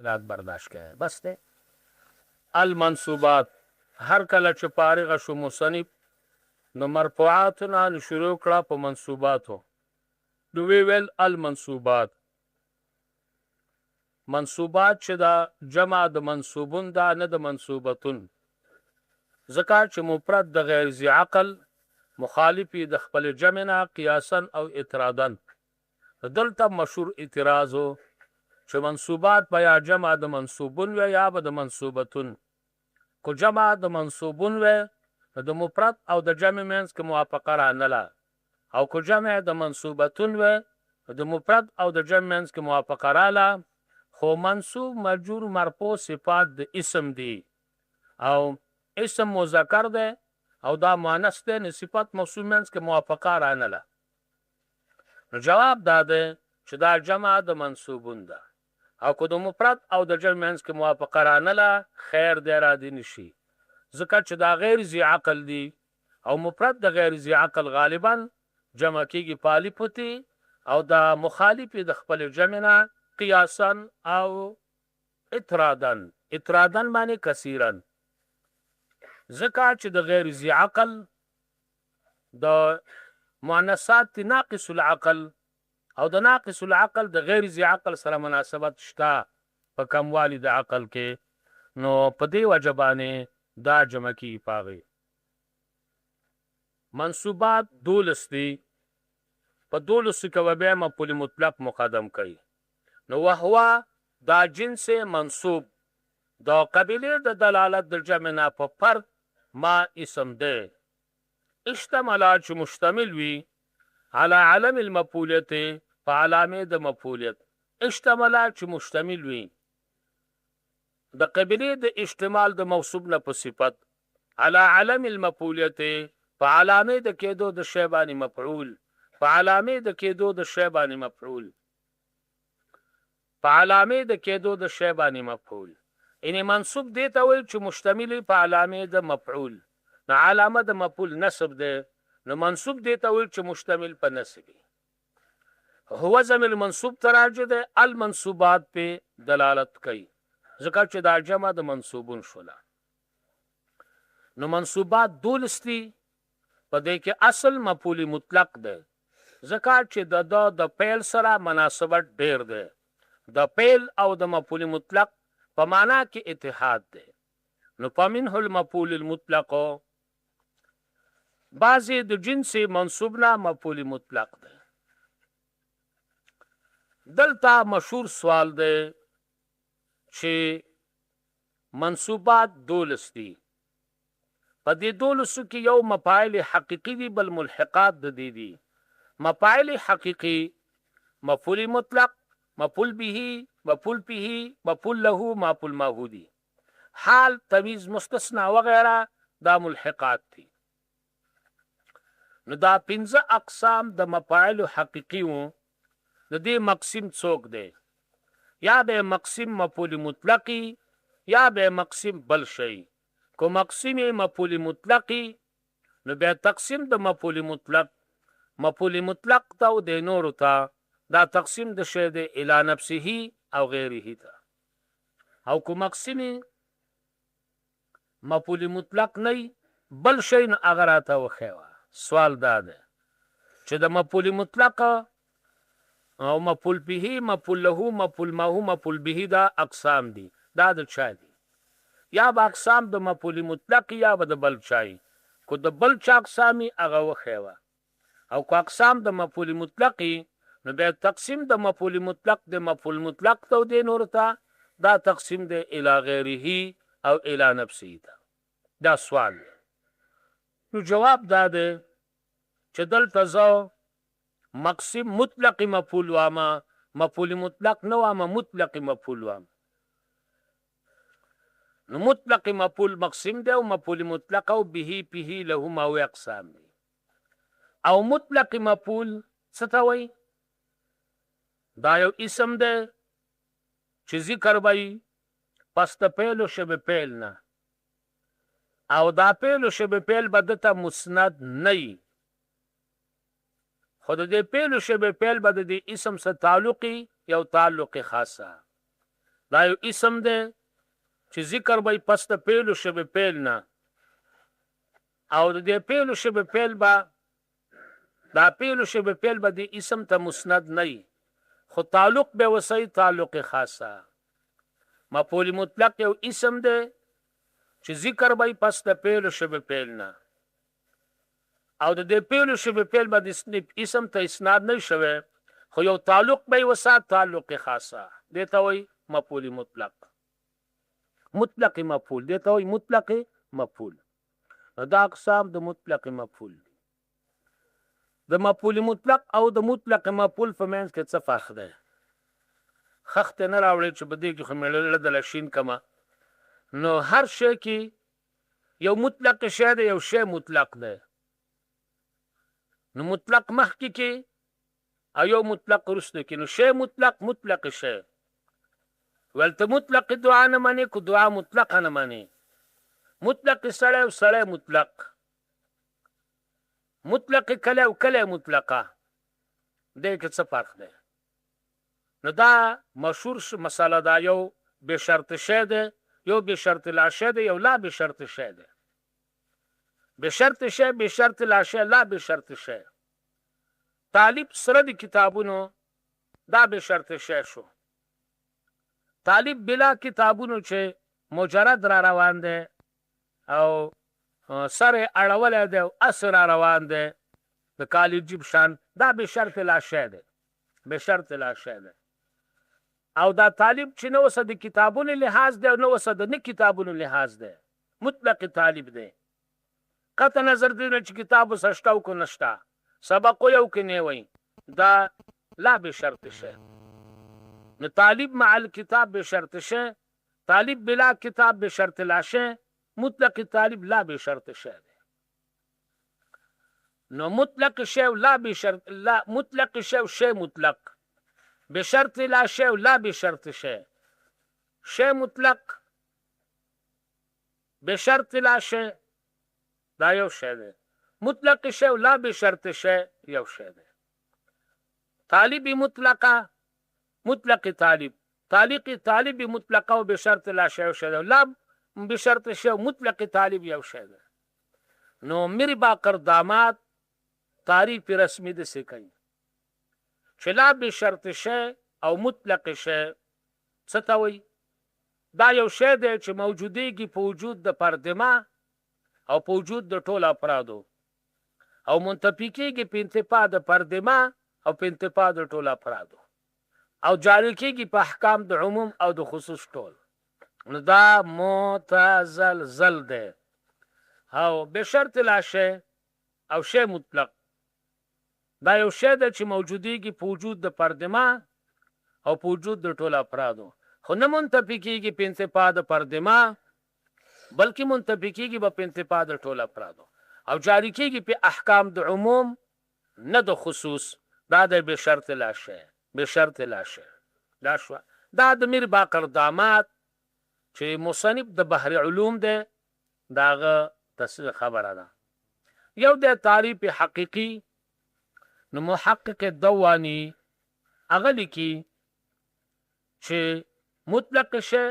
لات برداشت کړي بس ته المنصوبات هر کله چې فارغ شو مصنف نو مرفوعات نه شروع کړه په منصوباتو نو ویل المنصوبات منصوبات چې دا جمع د منصوبون دا نه د منصوبتون ذکر چې مفرد د غیر ذی عقل مخالفی د خپل جمع نه قیاسا او اعتراضا دلته مشهور اعتراض چې منصوبات بیا جمع د منصوبون و یا به د منصوبتون کو جمع د منصوبون و د مفرد او د جمع منځ کې موافقه را نه او کو جمع د منصوبتون و د مفرد او د جمع منځ کې موافقه را لا خو منصوب مجرور مرفوع صفات د اسم دی او اسم مذکر دی او دا مؤنث دی نو صفات موصوف منځ کې موافقه را نه نو جواب دا دی چې دا جمع د منصوبون ده او کو د مفرد او د جمع منځ کې موافقه را نه خیر دی را دي نشي ځکه چې دا غیر ذی عقل دی او مفرد د غیر ذی عقل غالبا جمع کیږي پالی پتی او دا مخالف د خپل جمع نه قیاسا او اطرادا معنی کثیرا ځکه چې د غیر ذی عقل د مؤنثات ناقص العقل او د ناقص العقل د غیر ذی عقل سره مناسبت شته په کموالی د عقل کې نو په دې وجبانه دا جمع کی پاغي منصوبات دولس دي په دولس کې به مفعول مطلق مقدم کړي نو وهو دا جنس منصوب دا قبیله د دلالت د جمع نه په فرد ما اسم ده اشتمالات چې مشتمل وي على علم المفعولیت فعلامه د مفعولیت اشتمالات چې مشتمل وي د قبیله د اشتمال د موصوب نه په صفت على علم المفعولیت فعلامه د کېدو د شی باندې مفعول فعلامه د کېدو د شی باندې مفعول فعلامه د کېدو د شی باندې مفعول ان منصوب دی ته ویل چې مشتمل په علامه د مفعول نو علامه د مفعول نسب ده نو منصوب دی ته ویل چې مشتمل په نسب هو ضمیر منصوب تراجع ده المنصوبات په دلالت کوي ځکه چې دا جمع د منصوبون شولا نو منصوبات دولستی په دې کې اصل مفعول مطلق ده ځکه چې د فعل سره مناسبت ډیر ده د فعل او د مفعول مطلق په معنا کې اتحاد ده نو فمنه المفعول المطلق بعضی د جنس منصوب نه مفعول مطلق ده دلته مشهور سوال ده چې منصوبات دولس دي په دې دولسو کې یو مفاعل حقیقي دي بل ملحقات د دي مفاعل حقیقي مفعول مطلق مفعول به مفعول به مفعول له مفعول معه دي حال تمیز مستثنا وغیرہ دا ملحقات دي نو دا 15 اقسام د مفاعل حقیقي وو د دې مقسم څوک دی یا به مقسم مفعول مطلقي یا به مقسم بل شي کو مقسم مفعول مطلقي نو به تقسیم د مفعول مطلق ته او د نور ته دا تقسیم د شی د الی نفسه او غیره ته او کو مقسم مفعول مطلق نه بل شی نه اگر ته وخیوا سوال دا ده چې د مفعول مطلق او مفعول به مفعول له مفعول معه مفعول به دا اقسام دي دا د چا دي یا با اقسام د مفعول مطلق یا د بل چای کو د بل چا اقسامی هغه وخیوا او کو اقسام د مفعول مطلقی نو به تقسیم د مفعول مطلق د مفعول مطلق ته د نور ته دا تقسیم د الی غیره او الی نفسه ته دا سوال نو جواب دا ده چې دلته زو مقسم مطلق مفعول واما مفعول مطلق نو واما مطلق مفعول واما نو مطلق مفعول مقسم ده او مفعول مطلق او به لهما او اقسام دي او مطلق مفعول ستوي دا یو اسم ده چې ذکر وای پس ته پیلو شب پیل نه او دا پیلو شب پیل بدته مسند نه خود دې پیلو شب پیل بد دې اسم سره تعلقي یو تعلق خاصه دا یو اسم دی چې ذکر به پس د پیل او شبه پیل نه او د دې پیل او شبه پیل به دا پیل او شبه پیل به د اسم ته مسند نه خو تعلق به وسی تعلق خاصه مفعول مطلق یو اسم دی چې ذکر به پس د پیل او شبه پیل نه او د دې پیل او شبه پیل به د اسم ته اسناد نه شوی خو یو تعلق به وسا تعلق خاصه دته وای مفعول مطلق مفعول دته وای مطلق مفعول دا اقسام د مطلق مفعول د مفعول مطلق او د مطلق مفعول په منځ کې څه فرق دی خخت نه راوړي چې بده کې خمل د لشین کما نو هر شی کې یو مطلق شی دی یو شی مطلق دی نو مطلق مخکې کې او یو مطلق وروسته کې نو شی مطلق شی ولته مطلق دعا نه معنی کو دعا مطلق نه معنی مطلق سړی او سړی مطلق کله او کله مطلقه دې کې څه فرق دی نو دا مشهور مسله دا یو به شرط شی دی یو به شرط لا شی دی یو لا به شرط شی دی به شرط شی به شرط لا شی لا به شرط شی طالب سره د کتابونو دا به شرط شی شو طالب بلا کتابونو چې مجرد را روان دی او سره اړول دی او اثر روان دی د کالج شان دا به شرط لا شی دی به شرط لا شی دی او دا طالب چې نو وسه د کتابونو لحاظ دی او نو وسه د نه کتابونو لحاظ دی مطلق طالب دی قطع نظر دی چې کتاب وسشتاو کو نشتا سبق یو کې نه وای دا لا به شرط شی نو طالب مع الكتاب به شرط شی طالب بلا کتاب به شرط لا شی مطلق طالب لا به شرط شی نو مطلق شی لا به شرط لا مطلق شی مطلق بشرط لا شی لا بشرط شی شی مطلق بشرط لا شی دا یو شی دی مطلق شی لا بشرط شی یو شی دی طالب مطلقه مطلق طالب مطلقه او بشرط لا شی یو شی دی لا بشرط شی مطلق طالب یو شی دی نو میری باقر داماد تعریف رسمی د سکی چې لا به شرط شی او مطلق شی څه ته وایي دا یو شی دی چې موجودیږي په وجود د پردما او په وجود د ټولو افرادو او منتفی کېږي په انتفاع د پردما او په انتفاع د ټولو افرادو او جاری کېږي په احکام د عموم او د خصوص ټول نو دا متزلزل دی او بشرط لا شی او شی مطلق دا یو شی دی چې موجودیږي په وجود د پردما او په وجود د ټولو افرادو خو نه منتفی کېږي په انتفاع د پردما بلکې منتفی کېږي په انتفاع د ټولو افرادو او جاری کېږي په احکام د عموم نه د خصوص دا د بشرط لا شی بشرط لا شی دا شو دا د میر باقر داماد چې مصنف د بحر علوم دی داغه تصریح خبره ده یو د تعریف حقیقی نو محقق دوانی اغلی کی چې مطلق شی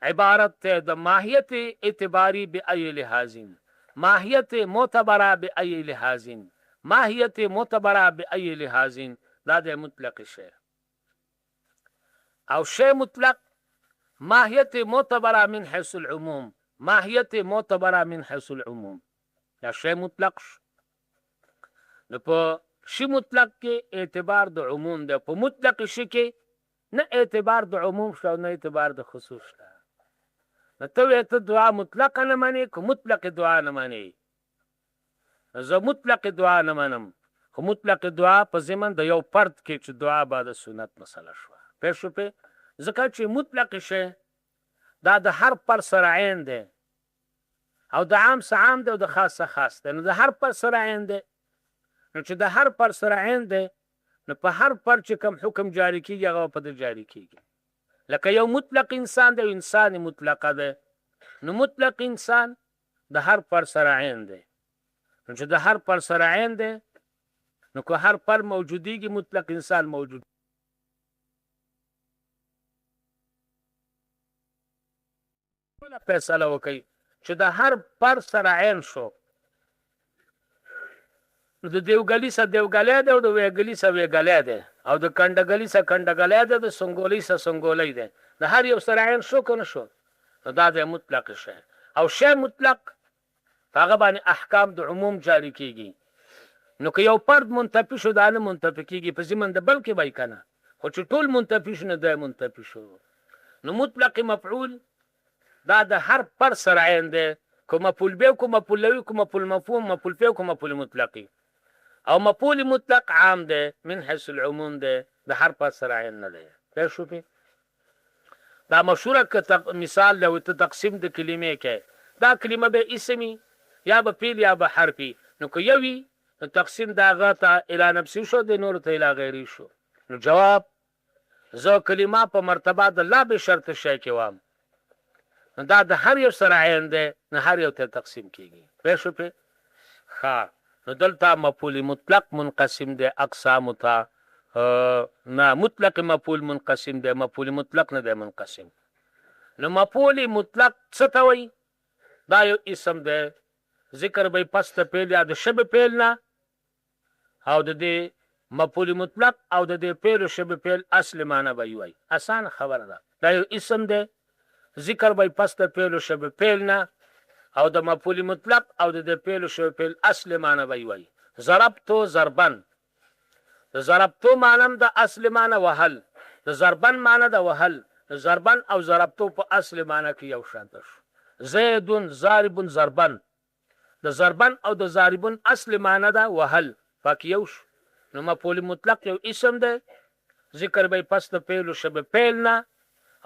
عبارت ته د ماهیت اعتباری بأي لحاظ ماهیت معتبره بأي لحاظ ماهیت معتبره بأي لحاظ دا د مطلق شی او شی مطلق ماهیت معتبره من حيث العموم ماهیت معتبره من حيث العموم یا شی مطلق نو په شی مطلق کې اعتبار د عموم ده په مطلق شی کې نه اعتبار د عموم شو نه اعتبار د خصوص شته نو ته دعا مطلق نه مانی کو مطلق دعا نه مانی زه مطلق دعا نه منم خو مطلق دعا په ضمن د یو فرد کې چې دعا بعد سنت مسله شو په شو په ځکه چې مطلق شی دا د هر پر سره عین ده او د عام سره عام ده او د خاص سره خاص ده نو د هر پر سره عین ده نو چې د هر پر سره عین دی نو په هر پر چې کوم حکم جاری کیږي هغه په د جاری کیږي لکه یو مطلق انسان دی انسان مطلقه ده نو مطلق انسان د هر پر سره عین دی نو چې د هر پر سره عین دی نو که هر پر موجودیږي مطلق انسان موجود فیصله وکړي چې د هر پر سره عین شو نو د دیوګلي سره دیوګلی دی او د ویګلي سره ویګلی دی او د کنډګلي سره کنډګلی دی د سنګولي سره سنګولی دی د هر یو سره عین شو که نه شو نو دا د مطلق شی او شی مطلق په هغه باندې احکام د عموم جاری کیږي نو که یو فرد منتفي شو دا نه منتفي کیږي په ضمن د بل کې به یې که نه خو چې ټول منتفي شو نو دی منتفي شو نو مطلق مفعول دا د هر پر سره عین دی که مفعول به که مفعول لوي که مفعول مفهوم مفعول فی که مفعول مطلقي او مفعول مطلق عام دی من حیث العموم دی د هر پر سره عین نه دی پوه شو پې دا مشهوره که مثال دی ته تقسیم د کلمې کې دا کلمه به اسمي یا به فعل یا به حرفي نو که یو وي نو تقسیم د هغه ته الی نفسي شو د نورو ته الی غیري شو نو جواب زه کلمه په مرتبه د لا به شرط شی کې وام نو دا د هر یو سره عین دی نو هر یو ته تقسیم کیږي پوه شو پې ښه نو دلته مفعول مطلق منقسم دی اقسامو ته نه مطلق مفعول منقسم دی مفعول مطلق نه دی منقسم نو مفعول مطلق څه ته وایي دا یو اسم دی ذکر به پس ته پیل یا د شبه پیل نه او د دې مفعول مطلق او د دې پیل او شبه پیل اصل معنی به وایي اسان خبره ده دا یو اسم دی ذکر به پس ته پیل او شبه پیل نه او د مفعول مطلق او د دې پیل او شبه پیل اصل معنی به وایي ضربتو ضربن د ضربتو معنی د اصل معنی وهل د ضربن معنی د وهل ضربن او ضربتو په اصل معنی کې یو شان شو زیدون ضاربون ضربن د ضربن او د ضاربون اصل معنی دا وهل پاک یو شو نو مفعول مطلق یو اسم دی ذکر به پس د فعل او شبه فعل نه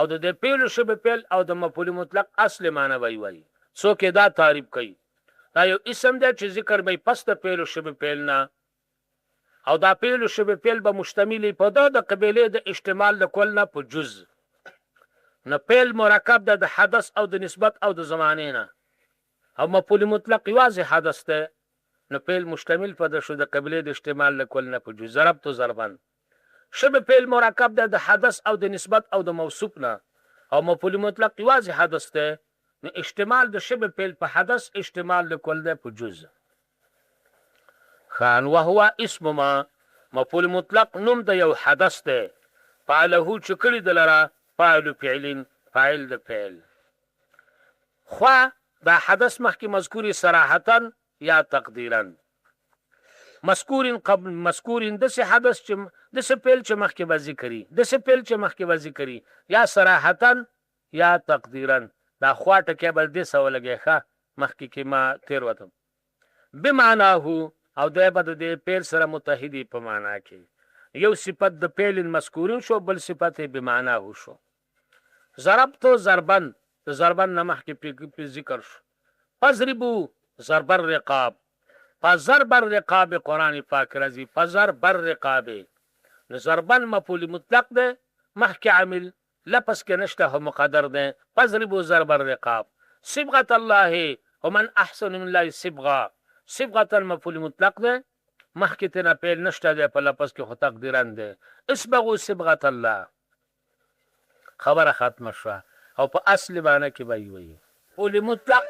او د فعل او شبه فعل او د مفعول مطلق اصل معنی وایي څوک دا تعریف کوي دا یو اسم دی چې ذکر به پس د فعل او شبه فعل نه او دا فعل او شبه فعل به مشتمل په د قبیله د اشتمال د کل نه په جز نو فعل مرکب د حدث او د نسبت او د زمانه نه او مفعول مطلق یوازې حدث ته نو فعل مشتمل په د شو د قبیله د اشتمال د کل نه په جز ضربت ضربن شبه فعل مرکب د حدث او د نسبت او د موصوف نه او مفعول مطلق یوازې حدث ته نو اشتمال د شبه فعل په حدث اشتمال د کل نه په جز خان وهو اسم ما مفعول مطلق نوم د یو حدث ده فعله چې کړي د لره فاعل فعل فاعل د فعل خو دا حدث مخکې مذکور صراحتا یا تقدیرا مذکور قبل مذکور د څه حدث چې د څه فعل چې مخکې به ذکري د څه فعل چې مخکې به ذکري یا صراحتا یا تقدیرا دا خوا ټکی بل دې سو لګي ښه مخکې کې ما تیر وتم بمعناه او دا به د فعل سره متحدی په معنا کې یو صفت د فعل مذکور شو بل صفت به معنا شو ضربتو ضربن د ضربن نمخ کې په ذکر شو فضربو ضرب الرقاب فضرب الرقاب قران پاک راځي فضرب الرقاب ضربن مفعول مطلق ده مخ کې عامل لفظ کې نشته هو مقدر ده فضربو ضرب الرقاب صبغه الله ومن احسن من الله صبغه صبغه المفعول مطلق ده مخکې ته نه پیل نشته ده په لفظ کې خو تقدیرن ده اسبغوا صبغه الله خبره ختمه شوه او په اصل معنی کې به وي مفعول مطلق